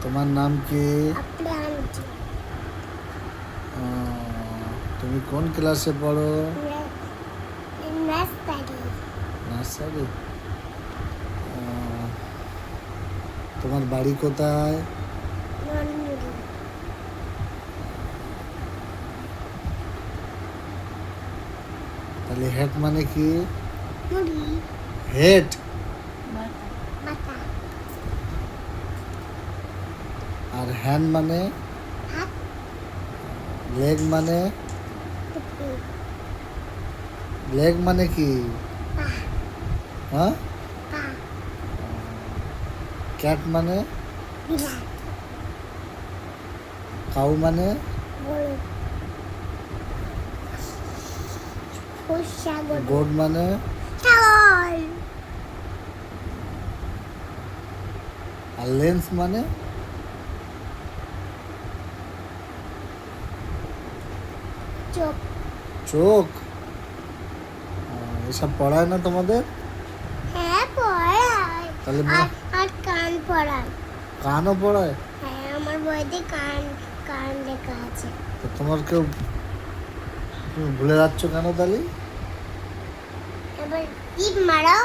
তোমার নাম কি? আপনার তুমি কোন ক্লাসে পড়ো? নাস্তারি নার্সারি। তোমার বাড়ি কোথায়? ননমুড়ি তাহলে হেড মানে কি? মুড়ি হেড। মাথা আর হ্যান্ড মানে? হাত লেগ মানে? টুপি লেগ মানে কি? পা হ্যাঁ। পা ক্যাট মানে? বিড়াল কাউ মানে? গরু পোষা গরু গোড মানে? ছাগল আর লেন্স মানে? চোখ চোখ। এসব পড়ায় না তোমাদের? হ্যাঁ পড়ায় তাহলে আর কান পড়ায় কানও পড়ায়? হ্যাঁ আমার বইতে কান কান লেখা আছে তো তোমার কেউ, তুমি ভুলে যাচ্ছ কেন তাহলে? এবার টিপ মারো